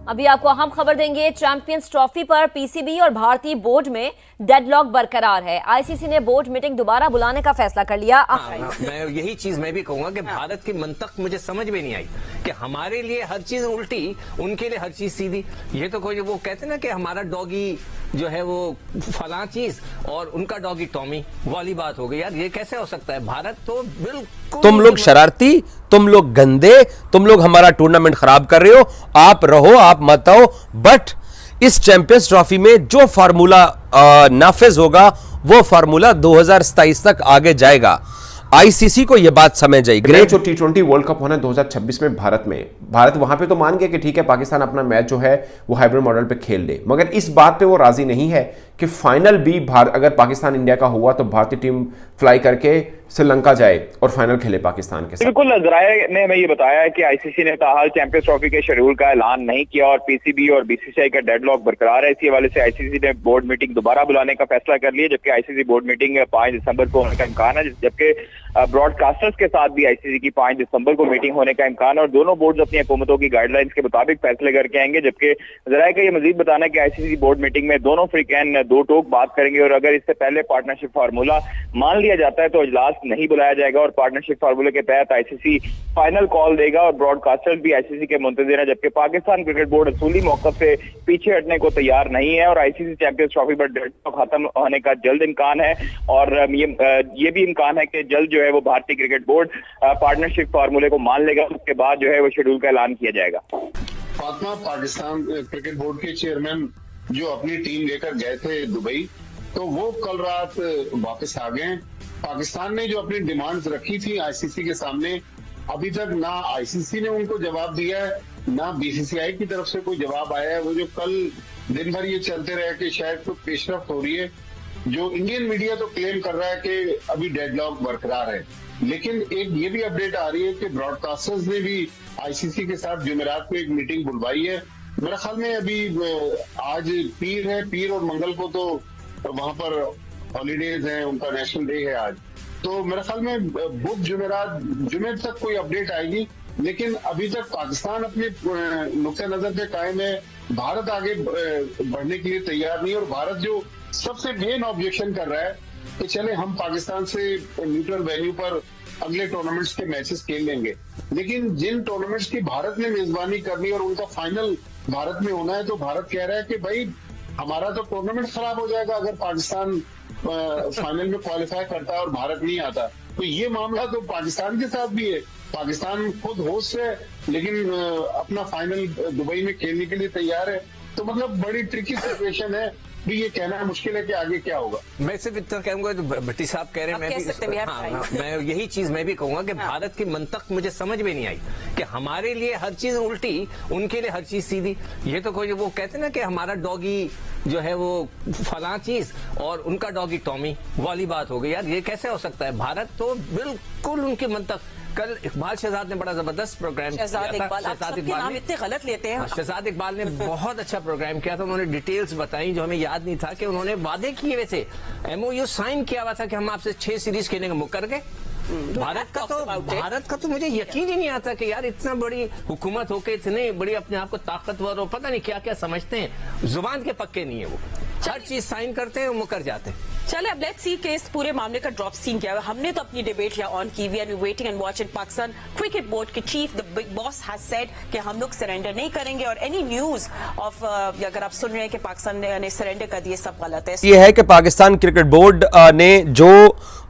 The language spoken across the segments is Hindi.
अभी आपको अहम खबर देंगे। चैंपियंस ट्रॉफी पर पीसीबी और भारतीय बोर्ड में डेडलॉक बरकरार है। आईसीसी ने बोर्ड मीटिंग दोबारा बुलाने का फैसला कर लिया। मैं यही चीज मैं भी कहूंगा कि भारत की मंतक मुझे समझ में नहीं आई कि हमारे लिए हर चीज उल्टी, उनके लिए हर चीज सीधी। ये तो कोई वो कहते ना कि हमारा डॉगी जो है वो फला चीज और उनका डॉगी टॉमी वाली बात हो गई। यार ये कैसे हो सकता है? भारत तो बिल्कुल, तुम लोग शरारती, तुम लोग गंदे, तुम लोग हमारा टूर्नामेंट खराब कर रहे हो, आप रहो, आप मत आओ। बट इस चैंपियंस ट्रॉफी में जो फार्मूला नाफिज होगा वो फार्मूला 2027 तक आगे जाएगा। आईसीसी को यह बात समझ आई। ग्रेट जो T20 वर्ल्ड कप होना है 2026 में भारत में, भारत वहां पे तो मान गया कि ठीक है पाकिस्तान अपना मैच जो है वो हाइब्रिड मॉडल पे खेल ले, मगर इस बात पे वो राजी नहीं है कि फाइनल भी अगर पाकिस्तान इंडिया का हुआ तो भारतीय टीम फ्लाई करके श्रीलंका जाए और फाइनल खेले पाकिस्तान के साथ। बिल्कुल, जराये ने हमें ये बताया है कि आईसीसी ने ताहाल चैंपियंस ट्रॉफी के शेड्यूल का ऐलान नहीं किया और पीसीबी और बीसीसीआई का डेडलॉक बरकरार है। इसी हवाले से आईसीसी ने बोर्ड मीटिंग दोबारा बुलाने का फैसला कर लिया, जबकि आईसीसी बोर्ड मीटिंग 5 दिसंबर को होने का इम्कान है, जबकि ब्रॉडकास्टर्स के साथ भी आईसीसी की 5 दिसंबर को मीटिंग होने का इम्कान है और दोनों बोर्ड अपनी हुकूमतों की गाइडलाइंस के मुताबिक फैसले करके आएंगे। जबकि जराये का ये मजीद बताना है कि आईसीसी बोर्ड मीटिंग में दोनों फ्रीकैन दो टोक बात करेंगे और अगर इससे पहले पार्टनरशिप फार्मूला मान लिया जाता है तो इजलास नहीं बुलाया जाएगा और पार्टनरशिप फार्मूले के तहत आईसीसी फाइनल कॉल देगा और ब्रॉडकास्टर्स भी आईसीसी के मुंतजिर हैं। जबकि पाकिस्तान क्रिकेट बोर्ड असूली मौकफ से पीछे हटने को तैयार नहीं है और आईसीसी चैंपियंस ट्रॉफी पर डेडलॉक खत्म होने का जल्द इम्कान है और ये भी इम्कान है कि जल्द जो है वो भारतीय क्रिकेट बोर्ड पार्टनरशिप फार्मूले को मान लेगा। उसके बाद जो है वो शेड्यूल का ऐलान किया जाएगा। फातिमा, पाकिस्तान क्रिकेट बोर्ड के चेयरमैन जो अपनी टीम लेकर गए थे दुबई, तो वो कल रात वापस आ गए। पाकिस्तान ने जो अपनी डिमांड्स रखी थी आईसीसी के सामने, अभी तक ना आईसीसी ने उनको जवाब दिया है ना बीसीसीआई की तरफ से कोई जवाब आया है। वो जो कल दिन भर ये चलते रहे कि शायद कोई पेशरफ्त हो रही है, जो इंडियन मीडिया तो क्लेम कर रहा है कि अभी डेडलॉक बरकरार है, लेकिन एक ये भी अपडेट आ रही है कि ब्रॉडकास्टर्स ने भी आईसीसी के साथ जुमेरात को एक मीटिंग बुलवाई है। मेरे ख्याल में अभी आज पीर है, पीर और मंगल को तो वहां पर हॉलीडेज हैं, उनका नेशनल डे है आज, तो मेरे ख्याल में बुध जुमेरात जुमे तक कोई अपडेट आएगी। लेकिन अभी तक पाकिस्तान अपने नुक्ते नजर पे कायम है, भारत आगे बढ़ने के लिए तैयार नहीं और भारत जो सबसे मेन ऑब्जेक्शन कर रहा है कि चले हम पाकिस्तान से न्यूट्रल वेन्यू पर अगले टूर्नामेंट्स के मैचेस खेल लेंगे, लेकिन जिन टूर्नामेंट्स की भारत ने मेजबानी करनी और उनका फाइनल भारत में होना है, तो भारत कह रहा है कि भाई हमारा तो टूर्नामेंट खराब हो जाएगा अगर पाकिस्तान फाइनल में क्वालिफाई करता है और भारत नहीं आता। तो ये मामला तो पाकिस्तान के साथ भी है, पाकिस्तान खुद होस्ट है लेकिन अपना फाइनल दुबई में खेलने के लिए तैयार है। तो मतलब बड़ी ट्रिकी सिचुएशन है, भी ये कहना मुश्किल है कि आगे क्या होगा। मैं सिर्फ इतना कहूंगा जो भट्टी साहब कह रहे हैं, मैं यही चीज मैं भी कहूंगा कि भारत की मंतक मुझे समझ में नहीं आई कि हमारे लिए हर चीज उल्टी, उनके लिए हर चीज सीधी। ये तो कोई वो कहते ना कि हमारा डॉगी जो है वो फला चीज और उनका डॉगी टॉमी वाली बात हो गई। यार ये कैसे हो सकता है? भारत तो बिल्कुल उनकी मंतक। कल इकबाल शहजाद ने बड़ा जबरदस्त प्रोग्राम किया था। शहजाद इकबाल इतने गलत लेते हैं। शहजाद इकबाल ने बहुत अच्छा प्रोग्राम किया था। उन्होंने डिटेल्स बताई जो हमें याद नहीं था कि उन्होंने वादे किए हुए थे, एमओयू साइन किया हुआ था कि हम आपसे 6 सीरीज खेलने का मुकर गए। भारत का तो मुझे यकीन ही नहीं आता कि यार इतना बड़ी हुकूमत होके इतने बड़ी अपने आप को ताकतवर और पता नहीं क्या क्या समझते हैं, जुबान के पक्के नहीं है, वो हर चीज साइन करते हैं और मुकर जाते हैं। चले अब लेट्स सी कि इस पूरे मामले का ड्रॉप सीन क्या है। हमने तो अपनी डिबेट यहाँ ऑन की, we are waiting and watching. Pakistan cricket board के chief the big boss has said कि हम लोग सरेंडर नहीं करेंगे और एनी न्यूज ऑफ अगर आप सुन रहे हैं कि पाकिस्तान ने सरेंडर कर दिए, सब गलत है। ये है कि पाकिस्तान क्रिकेट बोर्ड ने जो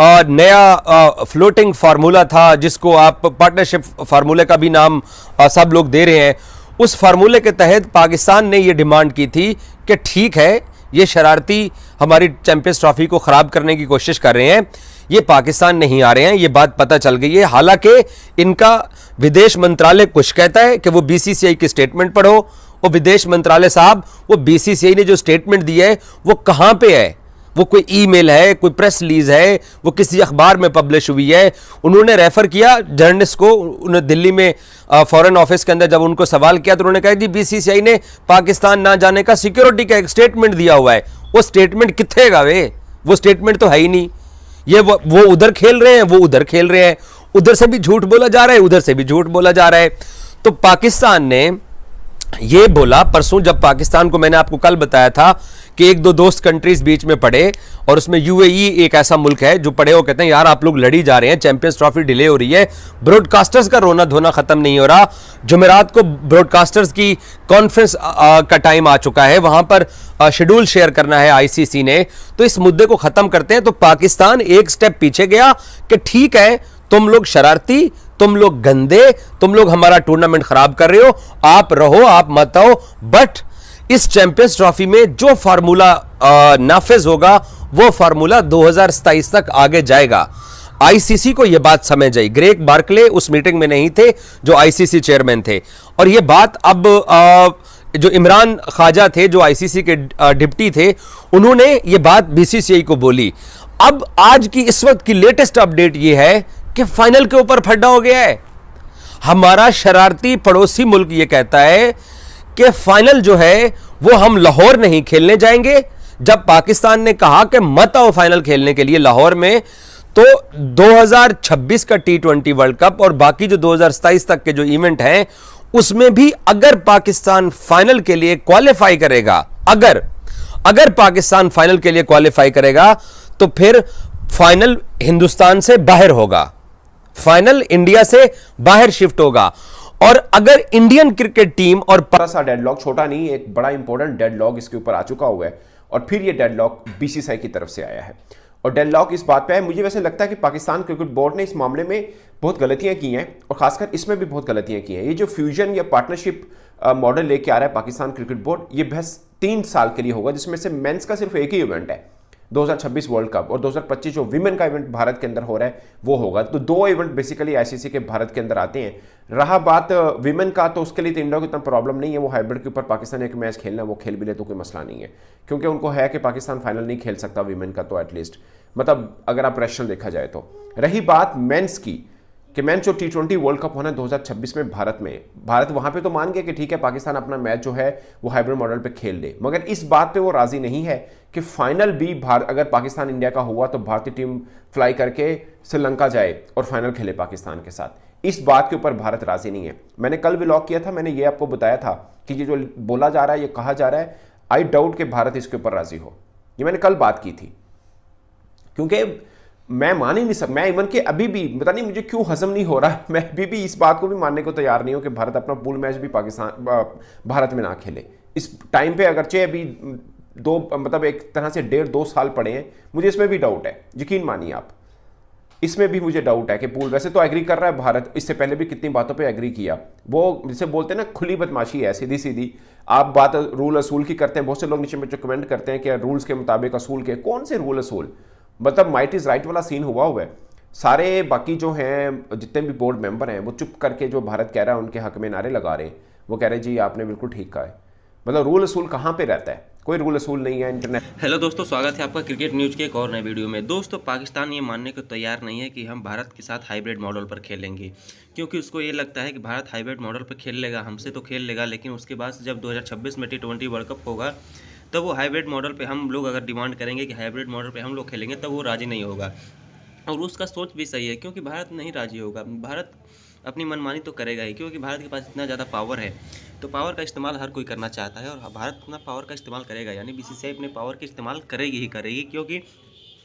नया फ्लोटिंग फार्मूला था, जिसको आप पार्टनरशिप फार्मूले का भी नाम सब लोग दे रहे हैं, उस फार्मूले के तहत पाकिस्तान ने यह डिमांड की थी कि ठीक है ये शरारती हमारी चैंपियंस ट्रॉफी को ख़राब करने की कोशिश कर रहे हैं, ये पाकिस्तान नहीं आ रहे हैं, ये बात पता चल गई है। हालांकि इनका विदेश मंत्रालय कुछ कहता है कि वो बीसीसीआई की स्टेटमेंट पढ़ो, वो विदेश मंत्रालय साहब वो बीसीसीआई ने जो स्टेटमेंट दी है वो कहाँ पे है? वो कोई ईमेल है, कोई प्रेस रिलीज है, वो किसी अखबार में पब्लिश हुई है? उन्होंने रेफर किया जर्नलिस्ट को, उन्हें दिल्ली में फॉरेन ऑफिस के अंदर जब उनको सवाल किया तो उन्होंने कहा जी बीसीसीआई ने पाकिस्तान ना जाने का सिक्योरिटी का एक स्टेटमेंट दिया हुआ है। वो स्टेटमेंट कितने का वे? वो स्टेटमेंट तो है ही नहीं। ये वो उधर खेल रहे हैं, वो उधर खेल रहे हैं, उधर से भी झूठ बोला जा रहा है, उधर से भी झूठ बोला जा रहा है। तो पाकिस्तान ने ये बोला परसों, जब पाकिस्तान को मैंने आपको कल बताया था कि एक दो दोस्त कंट्रीज बीच में पड़े और उसमें यूएई एक ऐसा मुल्क है जो पड़े, वो कहते हैं यार आप लोग लड़ी जा रहे हैं, चैंपियंस ट्रॉफी डिले हो रही है, ब्रॉडकास्टर्स का रोना धोना खत्म नहीं हो रहा। जुमेरात को ब्रॉडकास्टर्स की कॉन्फ्रेंस का टाइम आ चुका है, वहां पर शेड्यूल शेयर करना है आईसीसी ने, तो इस मुद्दे को खत्म करते हैं। तो पाकिस्तान एक स्टेप पीछे गया कि ठीक है तुम लोग शरारती, तुम लोग गंदे, तुम लोग हमारा टूर्नामेंट खराब कर रहे हो, आप रहो, आप मत आओ, बट इस चैंपियंस ट्रॉफी में जो फार्मूला नाफिज होगा वो फार्मूला 2027 तक आगे जाएगा। आईसीसी को यह बात समझ आई। ग्रेग बार्कले उस मीटिंग में नहीं थे जो आईसीसी चेयरमैन थे, और यह बात अब जो इमरान ख्वाजा थे जो आईसीसी के डिप्टी थे, उन्होंने यह बात बीसीसीआई को बोली। अब आज की इस वक्त की लेटेस्ट अपडेट यह है कि फाइनल के ऊपर फड्डा हो गया है। हमारा शरारती पड़ोसी मुल्क यह कहता है कि फाइनल जो है वो हम लाहौर नहीं खेलने जाएंगे। जब पाकिस्तान ने कहा कि मत आओ फाइनल खेलने के लिए लाहौर में, तो 2026 का T20 वर्ल्ड कप और बाकी जो 2027 तक के जो इवेंट हैं उसमें भी अगर पाकिस्तान फाइनल के लिए क्वालिफाई करेगा, अगर पाकिस्तान फाइनल के लिए क्वालिफाई करेगा तो फिर फाइनल हिंदुस्तान से बाहर होगा, फाइनल इंडिया से बाहर शिफ्ट होगा। और अगर इंडियन क्रिकेट टीम और बड़ा सा डेडलॉक, छोटा नहीं, एक बड़ा इंपॉर्टेंट डेडलॉक इसके ऊपर आ चुका हुआ है, और फिर ये डेडलॉक बीसीसीआई की तरफ से आया है। और डेडलॉक इस बात पे है, मुझे वैसे लगता है कि पाकिस्तान क्रिकेट बोर्ड ने इस मामले में बहुत गलतियां की हैं, और खासकर इसमें भी बहुत गलतियां की हैं। ये जो फ्यूजन या पार्टनरशिप मॉडल लेके आ रहा है पाकिस्तान क्रिकेट बोर्ड, ये बहस 3 साल के लिए होगा, जिसमें से मेंस का सिर्फ एक ही इवेंट है 2026 वर्ल्ड कप, और 2025 जो विमेन का इवेंट भारत के अंदर हो रहा है वो होगा। तो 2 इवेंट बेसिकली आईसीसी के भारत के अंदर आते हैं। रहा बात विमेन का, तो उसके लिए तो इंडिया को इतना प्रॉब्लम नहीं है, वो हाइब्रिड के ऊपर पाकिस्तान एक मैच खेलना, वो खेल भी ले तो कोई मसला नहीं है, क्योंकि उनको है कि पाकिस्तान फाइनल नहीं खेल सकता विमेन का, तो एटलीस्ट मतलब अगर आप रैशनल देखा जाए तो। रही बात मेंस की कि मेंस जो T20 वर्ल्ड कप होना है 2026 में भारत वहां पे तो मान गया कि ठीक है पाकिस्तान अपना मैच जो है वो हाइब्रिड मॉडल पे खेल ले, मगर इस बात पे वो राजी नहीं है कि फाइनल भी अगर पाकिस्तान इंडिया का हुआ तो भारतीय टीम फ्लाई करके श्रीलंका जाए और फाइनल खेले पाकिस्तान के साथ। इस बात के ऊपर भारत राजी नहीं है। मैंने कल व्लॉग किया था, मैंने ये आपको बताया था कि ये जो बोला जा रहा है, ये कहा जा रहा है, आई डाउट कि भारत इसके ऊपर राजी हो। ये मैंने कल बात की थी, क्योंकि मैं मान ही नहीं सकता, मैं इवन के अभी भी पता नहीं मुझे क्यों हजम नहीं हो रहा, मैं अभी भी इस बात को भी मानने को तैयार नहीं हूं कि भारत अपना पूल मैच भी भारत में ना खेले इस टाइम पे। अगरचे अभी एक तरह से 1.5-2 साल पड़े हैं, मुझे इसमें भी डाउट है, यकीन मानिए आप, इसमें भी मुझे डाउट है कि पूल, वैसे तो एग्री कर रहा है भारत, इससे पहले भी कितनी बातों पे एग्री किया, वो जिसे बोलते हैं ना खुली बदमाशी है, सीधी सीधी आप बात रूल असूल की करते हैं। बहुत से लोग नीचे में जो कमेंट करते हैं कि रूल्स के मुताबिक असूल के, कौन से रूल असूल, मतलब माइट इज राइट वाला सीन हुआ है। सारे बाकी जो हैं जितने भी बोर्ड मेंबर हैं वो चुप करके जो भारत कह रहा है उनके हक में नारे लगा रहे हैं, वो कह रहे हैं जी आपने बिल्कुल ठीक कहा है। मतलब रूल असूल कहाँ पे रहता है, कोई रूल असूल नहीं है इंटरनेट। हेलो दोस्तों, स्वागत है आपका क्रिकेट न्यूज़ के एक और नए वीडियो में। दोस्तों, पाकिस्तान ये मानने को तैयार नहीं है कि हम भारत के साथ हाइब्रिड मॉडल पर खेलेंगे, क्योंकि उसको ये लगता है कि भारत हाइब्रिड मॉडल पर खेल लेगा, हमसे तो खेल लेगा, लेकिन उसके बाद जब 2026 में T20 वर्ल्ड कप होगा तब वो हाइब्रिड मॉडल पे हम लोग अगर डिमांड करेंगे कि हाइब्रिड मॉडल पे हम लोग खेलेंगे, तब वो राज़ी नहीं होगा। और उसका सोच भी सही है, क्योंकि भारत नहीं राज़ी होगा। भारत अपनी मनमानी तो करेगा ही, क्योंकि भारत के पास इतना ज़्यादा पावर है, तो पावर का इस्तेमाल हर कोई करना चाहता है, और भारत अपना पावर का इस्तेमाल करेगा, यानी बीसीसीआई अपने पावर का इस्तेमाल करेगी ही करेगी, क्योंकि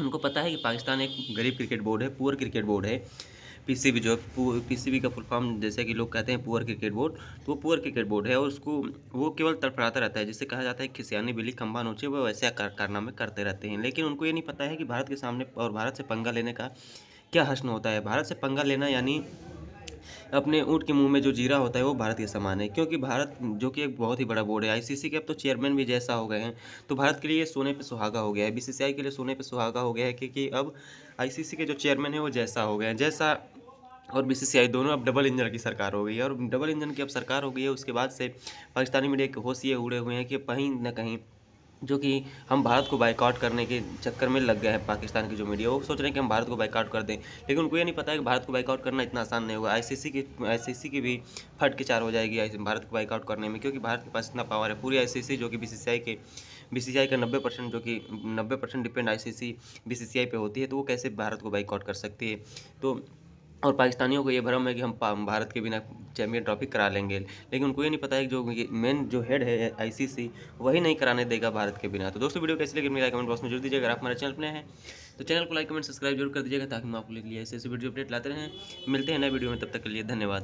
उनको पता है कि पाकिस्तान एक गरीब क्रिकेट बोर्ड है, पुअर क्रिकेट बोर्ड है। पीसीबी जो पीसीबी का फुल फॉर्म जैसे कि लोग कहते हैं पुअर क्रिकेट बोर्ड, तो वो पुअर क्रिकेट बोर्ड है, और उसको वो केवल तड़फड़ाता रहता है, जिससे कहा जाता है खिसियानी बिल्ली खंभा नोचे, वो वैसे कारनामे करते रहते हैं। लेकिन उनको ये नहीं पता है कि भारत के सामने और भारत से पंगा लेने का क्या हश्न होता है। भारत से पंगा लेना यानी अपने ऊँट के मुंह में जो जीरा होता है वो भारत के समान है, क्योंकि भारत जो कि एक बहुत ही बड़ा बोर्ड है, आईसीसी के अब तो चेयरमैन भी जैसा हो गए हैं, तो भारत के लिए सोने पे सुहागा हो गया है, बीसीसीआई के लिए सोने पे सुहागा हो गया है, क्योंकि अब आईसीसी के जो चेयरमैन है वो जैसा हो गए हैं, जैसा और बीसीसीआई दोनों अब डबल इंजन की सरकार हो गई है। और डबल इंजन की अब सरकार हो गई है, उसके बाद से पाकिस्तानी मीडिया के होश ये उड़े हुए हैं कि कहीं ना कहीं जो कि हम भारत को बाइकआउट करने के चक्कर में लग गए हैं। पाकिस्तान की जो मीडिया वो सोच रहे हैं कि हम भारत को बाइकआउट कर दें, लेकिन उनको ये नहीं पता है कि भारत को बाइकआउट करना इतना आसान नहीं होगा। आईसीसी की भी फट के चार हो जाएगी भारत को बाइकआउट करने में, क्योंकि भारत के पास इतना पावर है। पूरी आईसीसी जो कि बीसीसीआई का 90% जो कि 90% डिपेंड आईसीसी बीसीसीआई पे होती है, तो वो कैसे भारत को बाइकआउट कर सकती है। तो और पाकिस्तानियों को ये भ्रम है कि हम भारत के बिना चैंपियन ट्रॉफी करा लेंगे, लेकिन उनको ये नहीं पता है कि जो मेन जो हेड है आईसीसी वही नहीं कराने देगा भारत के बिना। तो दोस्तों वीडियो कैसी लगी मेरा कमेंट बॉक्स में जरूर दीजिएगा। अगर आप हमारे चैनल पर नए हैं तो चैनल को लाइक कमेंट सब्सक्राइब जरूर कर दीजिएगा ताकि हम आपको लिए ऐसे ऐसे वीडियो अपडेट लाते रहें। मिलते हैं नए वीडियो में, तब तक के लिए धन्यवाद।